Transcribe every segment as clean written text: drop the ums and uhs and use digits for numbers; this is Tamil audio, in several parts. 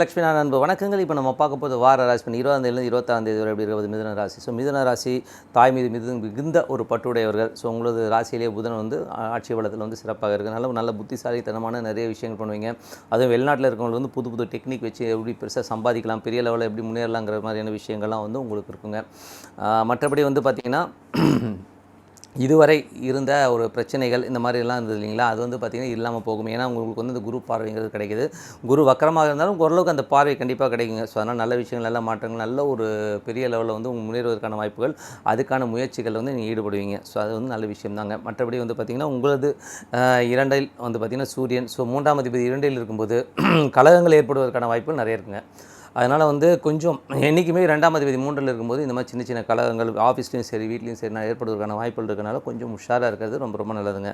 லட்சுமி நான் அன்பு வணக்கங்கள். இப்போ நம்ம பார்க்க போது வார ராசி பண்ணி 20 26 வரை எப்படி இருக்கிறது மிதுன ராசி. ஸோ மிதுன ராசி தாய் மீது மிகுந்த ஒரு பற்றுடையவர்கள். ஸோ உங்களது ராசியிலேயே புதன் வந்து ஆட்சி பலத்தில் வந்து சிறப்பாக இருக்குது. நல்ல புத்திசாலித்தனமான நிறைய விஷயங்கள் பண்ணுவீங்க. அதுவும் வெளிநாட்டில் இருக்கவங்களுக்கு வந்து புது புது டெக்னிக் வச்சு எப்படி பெருசாக சம்பாதிக்கலாம், பெரிய லெவலில் எப்படி முன்னேறலாங்கிற மாதிரியான விஷயங்கள்லாம் வந்து உங்களுக்கு இருக்குங்க. மற்றபடி வந்து பார்த்திங்கன்னா இதுவரை இருந்த ஒரு பிரச்சனைகள் இந்த மாதிரிலாம் இருந்தது இல்லைங்களா, அது வந்து பார்த்திங்கன்னா இல்லாமல் போகும். ஏன்னா உங்களுக்கு வந்து இந்த குரு பார்வைங்கிறது கிடைக்கிது. குரு வக்கரமாக இருந்தாலும் ஓரளவுக்கு அந்த பார்வை கண்டிப்பாக கிடைக்குங்க. ஸோ அதனால் நல்ல விஷயங்கள், நல்ல மாற்றங்கள், நல்ல ஒரு பெரிய லெவலில் வந்து முன்னேறுவதற்கான வாய்ப்புகள், அதுக்கான முயற்சிகள் வந்து நீங்கள் ஈடுபடுவீங்க. ஸோ அது வந்து நல்ல விஷயம் தாங்க. மற்றபடி வந்து பார்த்திங்கன்னா உங்களது 2இல் வந்து பார்த்திங்கன்னா சூரியன். ஸோ 3ஆம் அதிபதி 2இல் இருக்கும்போது கலகங்கள் ஏற்படுவதற்கான வாய்ப்புகள் நிறைய இருக்குங்க. அதனால் வந்து கொஞ்சம் என்றைக்குமே 2ஆம் அதிபதி 3இல் இருக்கும்போது இந்த மாதிரி சின்ன சின்ன கலகங்கள் ஆஃபீஸ்லேயும் சரி வீட்லேயும் சரி ஏற்படுவதற்கான வாய்ப்புகள் இருக்கனால கொஞ்சம் உஷாராக இருக்கிறது ரொம்ப ரொம்ப நல்லதுங்க.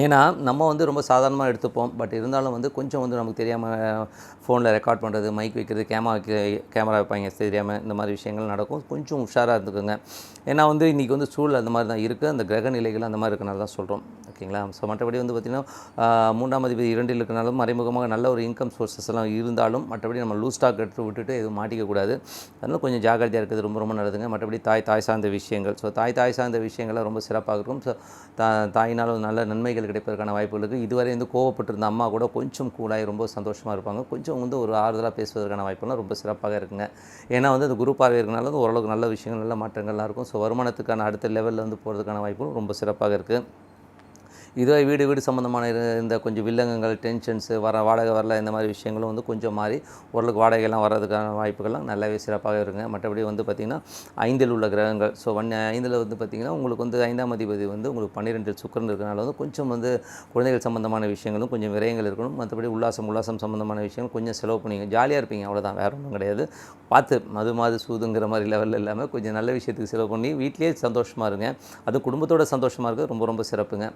ஏன்னா நம்ம வந்து ரொம்ப சாதாரணமாக எடுத்துப்போம். பட் இருந்தாலும் வந்து கொஞ்சம் வந்து நமக்கு தெரியாமல் ஃபோனில் ரெக்கார்ட் பண்ணுறது, மைக் வைக்கிறது, கேமரா வைப்பாங்க தெரியாமல், இந்த மாதிரி விஷயங்கள் நடக்கும். கொஞ்சம் உஷாராக இருந்துக்குங்க. ஏன்னா வந்து இன்றைக்கி வந்து சூழல் அந்த மாதிரி தான் இருக்குது. அந்த கிரக நிலைகள் அந்த மாதிரி இருக்கனால தான் சொல்கிறோம். ஓகேங்களா. ஸோ மற்றபடி வந்து பார்த்திங்கன்னா 3ஆம் அதிபதி 2இல் இருக்கனாலும் மறைமுகமாக நல்ல ஒரு இன்கம் சோர்ஸஸ் எல்லாம் இருந்தாலும் மற்றபடி நம்ம லூஸ் ஸ்டாக் எடுத்து விட்டுட்டு எதுவும் மாட்டிக்கக்கூடாது. அதனால் கொஞ்சம் ஜாக்கிரதையாக இருக்கிறது ரொம்ப ரொம்ப நல்லதுங்க. மற்றபடி தாய் சார்ந்த விஷயங்கள். ஸோ தாய் சார்ந்த விஷயங்கள்லாம் ரொம்ப சிறப்பாக இருக்கும். ஸோ தாயினால் நல்ல நன்மைகள் கிடைப்பதற்கான வாய்ப்புகள் இருக்குது. இதுவரை வந்து கோவப்பட்டிருந்த அம்மா கூட கொஞ்சம் கூலாகி ரொம்ப சந்தோஷமாக இருப்பாங்க. கொஞ்சம் வந்து ஒரு ஆறுதலாக பேசுவதற்கான வாய்ப்புலாம் ரொம்ப சிறப்பாக இருக்குங்க. ஏன்னா வந்து அந்த குரு பார்வை இருக்கனால வந்து ஓரளவுக்கு நல்ல விஷயங்கள், நல்ல மாற்றங்கள்லாம் இருக்கும். ஸோ வருமானத்துக்கான அடுத்த லெவலில் வந்து போகிறதுக்கான வாய்ப்புகளும் ரொம்ப சிறப்பாக இருக்குது. இதுவே வீடு சம்மந்தமான இந்த கொஞ்சம் வில்லங்கங்கள், டென்ஷன்ஸு, வாடகை வரல, இந்த மாதிரி விஷயங்களும் வந்து கொஞ்சம் மாறி ஓரளவுக்கு வாடகைலாம் வர்றதுக்கான வாய்ப்புகள்லாம் நல்லாவே சிறப்பாக இருக்குங்க. மற்றபடி வந்து பார்த்திங்கன்னா 5இல் உள்ள கிரகங்கள். ஸோ 5இல் வந்து பார்த்திங்கன்னா உங்களுக்கு வந்து 5ஆம் அதிபதி வந்து உங்களுக்கு 12இல் சுக்கிரன் இருக்கிறனால வந்து கொஞ்சம் வந்து குழந்தைகள் சம்மந்தமான விஷயங்களும் கொஞ்சம் விரயங்கள் இருக்கணும். மற்றபடி உல்லாசம் சம்மந்தமான விஷயங்கள் கொஞ்சம் செலவு பண்ணிங்க. ஜாலியாக இருப்பீங்க, அவ்வளோதான், வேறு ஒன்றும் கிடையாது. பார்த்து மது சூதுங்கிற மாதிரி லெவலில் இல்லாமல் கொஞ்சம் நல்ல விஷயத்துக்கு செலவு பண்ணி வீட்டிலேயே சந்தோஷமாக இருங்க. அது குடும்பத்தோட சந்தோஷமாக இருக்கிறது ரொம்ப ரொம்ப சிறப்புங்க.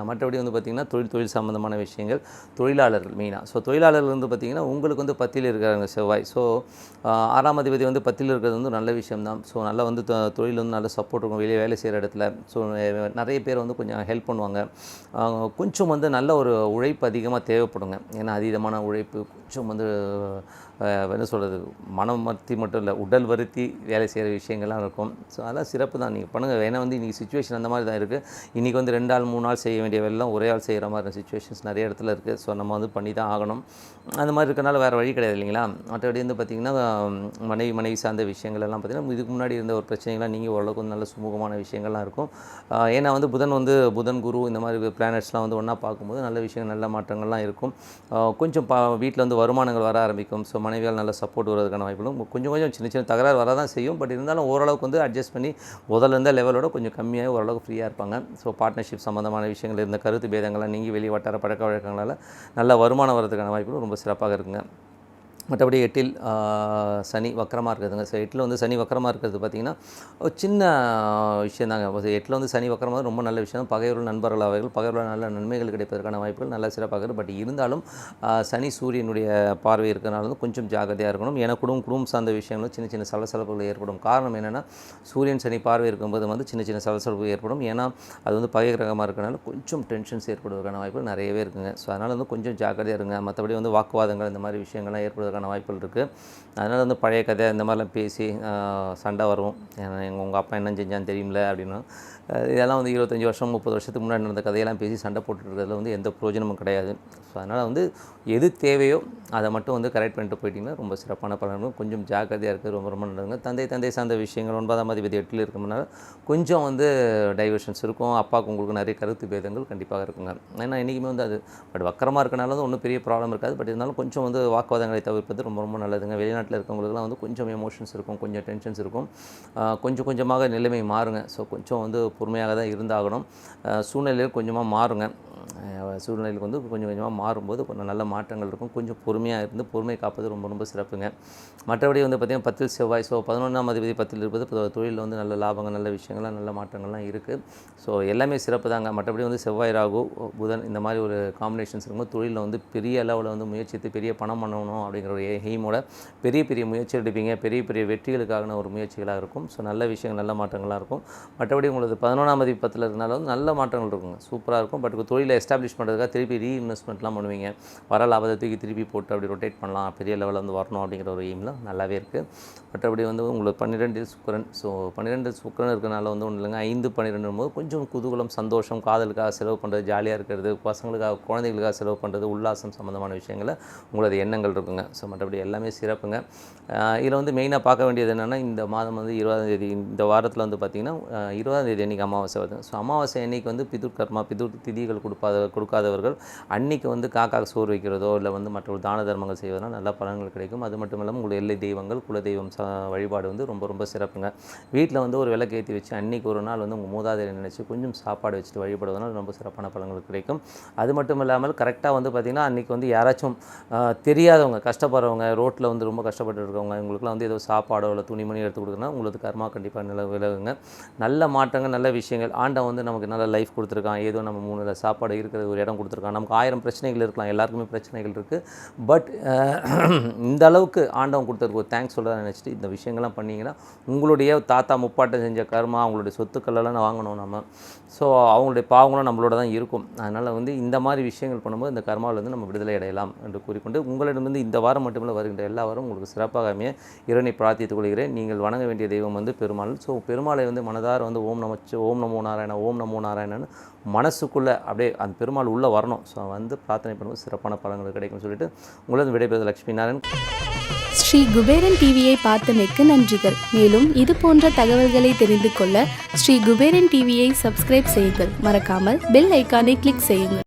மற்றபடி வந்து பார்த்திங்கன்னா தொழில் சம்மந்தமான விஷயங்கள், தொழிலாளர்கள் மெயினாக. ஸோ தொழிலாளர்கள் வந்து பார்த்திங்கன்னா உங்களுக்கு வந்து 10இல் இருக்கிறாங்க செவ்வாய். ஸோ 6ஆம் அதிபதி வந்து 10இல் இருக்கிறது வந்து நல்ல விஷயம்தான். ஸோ நல்லா வந்து தொழில் வந்து நல்ல சப்போர்ட் இருக்கும் வெளியே வேலை செய்கிற இடத்துல. ஸோ நிறைய பேர் வந்து கொஞ்சம் ஹெல்ப் பண்ணுவாங்க. கொஞ்சம் வந்து நல்ல ஒரு உழைப்பு அதிகமாக தேவைப்படுங்க. ஏன்னா அதீதமான உழைப்பு கொஞ்சம் வந்து என்ன சொல்கிறது, மனம் வருத்தி மட்டும் இல்லை, உடல் வருத்தி வேலை செய்கிற விஷயங்கள்லாம் இருக்கும். ஸோ அதெல்லாம் சிறப்பு தான், நீங்கள் பண்ணுங்கள். ஏன்னா வந்து இன்றைக்கி சுச்சுவேஷன் அந்த மாதிரி தான் இருக்குது. இன்றைக்கி வந்து 2 ஆள் 3 ஆள் செய்ய வேண்டிய வேலைலாம் ஒரே ஆள் செய்கிற மாதிரி சுச்சுவேஷன்ஸ் நிறைய இடத்துல இருக்குது. ஸோ நம்ம வந்து பண்ணி தான் ஆகணும். அந்த மாதிரி இருக்கனால வேறு வழி கிடையாது இல்லைங்களா. மற்றபடி வந்து பார்த்திங்கன்னா மனைவி சார்ந்த விஷயங்கள் எல்லாம் பார்த்திங்கன்னா இதுக்கு முன்னாடி இருந்த ஒரு பிரச்சனைகள்லாம் நீங்கள் ஓரளவுக்கு வந்து நல்ல சுமூகமான விஷயங்கள்லாம் இருக்கும். ஏன்னா வந்து புதன் குரு இந்த மாதிரி பிளானட்ஸ்லாம் வந்து ஒன்றா பார்க்கும்போது நல்ல விஷயங்கள், நல்ல மாற்றங்கள்லாம் இருக்கும். கொஞ்சம் வீட்டில் வந்து வருமானங்கள் வர ஆரம்பிக்கும். ஸோ மனைவியால் நல்ல சப்போர்ட் வருவதற்கான வாய்ப்புகளும் கொஞ்சம் சின்ன தகராறு வரதான் செய்யும். பட் இருந்தாலும் ஓரளவுக்கு வந்து அட்ஜஸ்ட் பண்ணி முதல்ல இருந்த லெவலோட கொஞ்சம் கம்மியாக ஓரளவுக்கு ஃப்ரீயாக இருப்பாங்க. ஸோ பார்ட்னர்ஷிப் சம்மந்தமான விஷயங்கள், இருந்த கருத்து பேதங்கள்லாம் நீங்கி வெளி வட்டார பழக்க வழக்கங்களால் நல்ல வருமானம் வரதுக்கான வாய்ப்புகளும் ரொம்ப சிறப்பாக இருக்குங்க. மற்றபடி 8இல் சனி வக்கரமாக இருக்குதுங்க. ஸோ 8இல் வந்து சனி வக்கரமாக இருக்கிறது பார்த்திங்கன்னா ஒரு சின்ன விஷயம் தாங்க. 8இல் வந்து சனி வக்கரமாக ரொம்ப நல்ல விஷயம். பகைவர்கள் நண்பர்கள் அவைகள், பகைவர்கள் நல்ல நன்மைகள் கிடைப்பதற்கான வாய்ப்புகள் நல்லா சிறப்பாக இருக்குது. பட் இருந்தாலும் சனி சூரியனுடைய பார்வை இருக்கிறனால வந்து கொஞ்சம் ஜாக்கிரதையாக இருக்கணும். ஏன்னா குடும்பம் சார்ந்த விஷயங்களும் சின்ன சலசலப்புகள் ஏற்படும். காரணம் என்னென்னா சூரியன் சனி பார்வை இருக்கும்போது வந்து சின்ன சலசலப்பு ஏற்படும். ஏன்னா அது வந்து பகை கிரகமாக இருக்கிறனால கொஞ்சம் டென்ஷன்ஸ் ஏற்படுவதற்கான வாய்ப்புகள் நிறையவே இருக்குங்க. ஸோ அதனால் வந்து கொஞ்சம் ஜாக்கிரதையாக இருங்க. மற்றபடி வந்து வாக்குவாதங்கள் இந்த மாதிரி விஷயங்கள்லாம் ஏற்படுவதற்கான வாய்ப்புகள் இருக்குது. அதனால் வந்து பழைய கதை இந்த மாதிரிலாம் பேசி சண்டை வரும். உங்கள் அப்பா என்ன செஞ்சான்னு தெரியும்ல அப்படின்னா, இதெல்லாம் வந்து 25 வருஷம் 30 வருஷத்துக்கு முன்னாடி நடந்த கதையெல்லாம் பேசி சண்டை போட்டுருக்கிறதுல வந்து எந்த பிரயோஜனமும் கிடையாது. ஸோ அதனால் வந்து எது தேவையோ அதை மட்டும் வந்து கரெக்ட் பண்ணிட்டு போயிட்டிங்கன்னா ரொம்ப சிறப்பான பலனும். கொஞ்சம் ஜாக்கிரதையாக இருக்குது, ரொம்ப ரொம்ப நல்லதுங்க. தந்தை சார்ந்த விஷயங்கள் 9ஆம் அதிபதி 8இல் இருக்கிறதுனால கொஞ்சம் வந்து டைவர்ஷன்ஸ் இருக்கும். அப்பாவுக்கு உங்களுக்கு நிறைய கருத்து பேதங்கள் கண்டிப்பாக இருக்குங்க. ஏன்னா இன்றைக்குமே வந்து அது பட் வக்கரமாக இருக்கனால வந்து ஒன்றும் பெரிய ப்ராப்ளம் இருக்காது. பட் இருந்தாலும் கொஞ்சம் வந்து வாக்குவாதங்களை தவிர்ப்பது ரொம்ப ரொம்ப நல்லதுங்க. வெளிநாட்டில் இருக்கவங்களுக்குலாம் வந்து கொஞ்சம் எமோஷன்ஸ் இருக்கும், கொஞ்சம் டென்ஷன்ஸ் இருக்கும். கொஞ்சமாக நிலைமை மாறுங்க. ஸோ கொஞ்சம் வந்து பொறுமையாக தான் இருந்தாகணும். சூழ்நிலையில் கொஞ்சமாக மாறுங்க. சூழ்நிலைகளுக்கு வந்து கொஞ்சம் கொஞ்சமாக மாறும்போது கொஞ்சம் நல்ல மாற்றங்கள் இருக்கும். கொஞ்சம் பொறுமையாக இருந்து பொறுமை காப்பது ரொம்ப ரொம்ப சிறப்புங்க. மற்றபடி வந்து பார்த்திங்கன்னா 10 செவ்வாய், ஸோ 11ஆம் அதிபதி 10 இருப்பது தொழிலில் வந்து நல்ல லாபங்கள், நல்ல விஷயங்கள்லாம், நல்ல மாற்றங்கள்லாம் இருக்குது. ஸோ எல்லாமே சிறப்பு தாங்க. மற்றபடி வந்து செவ்வாய், ராகு, புதன் இந்த மாதிரி ஒரு காம்பினேஷன்ஸ் இருக்கும்போது தொழிலில் வந்து பெரிய அளவில் வந்து முயற்சித்து பெரிய பணம் பண்ணணும் அப்படிங்கிற ஒரு எய்மோட பெரிய பெரிய முயற்சி எடுப்பீங்க. பெரிய பெரிய வெற்றிகளுக்கான ஒரு முயற்சிகளாக இருக்கும். ஸோ நல்ல விஷயங்கள், நல்ல மாற்றங்களாக இருக்கும். மற்றபடி உங்களுக்கு 11ஆம் அதிபதி 10 இருக்கனால வந்து நல்ல மாற்றங்கள் இருக்குங்க. சூப்பராக இருக்கும். பட் தொழிலை எஸ்டாப்ளிஷ் பண்ணுறதுக்காக திருப்பி ரீஇன்வெஸ்ட்மெண்ட்லாம் பண்ணுவீங்க. வர லாபத்தை தூக்கி திருப்பி போட்டு அப்படி ரொட்டேட் பண்ணலாம், பெரிய லெவலில் வந்து வரணும் அப்படிங்கிற ஒரு எய்ம்லாம் நல்லாவே இருக்குது. மற்றபடி வந்து உங்களுக்கு 12 சுக்கிரன். ஸோ 12 சுக்கிரன் இருக்கிறனால வந்து ஒன்றும் இல்லைங்க. 5, 12 போது கொஞ்சம் குதூகலம், சந்தோஷம், காதலுக்காக செலவு பண்ணுறது, ஜாலியாக இருக்கிறது, பசங்களுக்காக குழந்தைகளுக்காக செலவு பண்ணுறது, உல்லாசம் சம்மந்தமான விஷயங்களில் உங்களது எண்ணங்கள் இருக்குங்க. ஸோ மற்றபடி எல்லாமே சிறப்புங்க. இதில் வந்து மெயினாக பார்க்க வேண்டியது என்னென்னா, இந்த மாதம் வந்து 20ஆம் தேதி, இந்த வாரத்தில் வந்து பார்த்திங்கன்னா 20ஆம் தேதி அன்றைக்கி அமாவாசை வருது. ஸோ அமாவாசை அன்றைக்கி வந்து பிதுர் கர்மா, பிதுர் திதிகள் கொடுக்காதவர்கள் அன்றைக்கி வந்து காக்காக்கு சோறு வைக்கிறதோ இல்லை வந்து மற்ற தான தர்மங்கள் செய்வதனால் நல்ல பலன்கள் கிடைக்கும். அது மட்டும் இல்லாமல் உங்களுடைய எல்லை தெய்வங்கள், குலதெய்வம் வழிபாடு வந்து ரொம்ப ரொம்ப சிறப்புங்க. வீட்டில் வந்து ஒரு விளக்கு ஏற்றி வச்சு அன்றைக்கி ஒரு நாள் வந்து உங்கள் மூதாதையை நினச்சி கொஞ்சம் சாப்பாடு வச்சுட்டு வழிபடுவதனால் ரொம்ப சிறப்பான பலன்கள் கிடைக்கும். அது மட்டும் இல்லாமல் கரெக்டாக வந்து பார்த்திங்கன்னா அன்றைக்கி வந்து யாராச்சும் தெரியாதவங்க, கஷ்டப்படுறவங்க, ரோட்டில் வந்து ரொம்ப கஷ்டப்பட்டு இருக்கவங்க, இவங்களுக்குலாம் வந்து ஏதோ சாப்பாடோ இல்லை துணிமணி எடுத்து கொடுக்குறதுனா உங்களுக்கு கர்மா கண்டிப்பாக விலகுங்க. நல்ல மாற்றங்கள், நல்ல விஷயங்கள். ஆண்டவன் வந்து நமக்கு நல்ல லைஃப் கொடுத்துருக்கான். ஏதோ நம்ம 3 சாப்பாடு இருக்கிற ஒரு இடம் கொடுத்துருக்கான். நமக்கு 1000 பிரச்சனைகள் இருக்கலாம், எல்லாருக்குமே பிரச்சனைகள் இருக்குது. பட் இந்த அளவுக்கு ஆண்டவன் கொடுத்துருக்கு ஒரு தேங்க்ஸ் சொல்ல நினச்சிட்டு இந்த விஷயங்கள்லாம் பண்ணிங்கன்னா உங்களுடைய தாத்தா முப்பாட்டம் செஞ்ச கர்மா, அவங்களுடைய சொத்துக்களெல்லாம் வாங்கணும் நம்ம. ஸோ அவங்களுடைய பாவங்களும் நம்மளோட தான் இருக்கும். அதனால் வந்து இந்த மாதிரி விஷயங்கள் பண்ணும்போது இந்த கர்மாவிலேருந்து நம்ம விடுதலை அடையலாம் என்று கூறிக்கொண்டு உங்களிடமிருந்து இந்த வாரம் மட்டுமில்லை வருகின்ற எல்லா வாரம் உங்களுக்கு சிறப்பாக அமைய இறைவனை பிரார்த்தித்துக் கொள்கிறேன். நீங்கள் வணங்க வேண்டிய தெய்வம் வந்து பெருமாள். ஸோ பெருமாளை வந்து மனதார வந்து ஓம் நமோ நாராயண, ஓம் நமோ நாராயணன்னு மனசுக்குள்ளே அப்படியே அந்த பெருமாள் உள்ளே வரணும். ஸோ வந்து பிரார்த்தனை பண்ணும்போது சிறப்பான பலன்கள் கிடைக்கும்னு சொல்லிட்டு உங்களது விடைபெறுவது லட்சுமி நாராயணன். ஸ்ரீ குபேரன் டிவியை பார்த்தமைக்கு நன்றிகள். மேலும் இது போன்ற தகவல்களை தெரிந்து கொள்ள ஸ்ரீ குபேரன் டிவியை சப்ஸ்கிரைப் செய்யுங்கள். மறக்காமல் பெல் ஐக்கானை கிளிக் செய்யுங்கள்.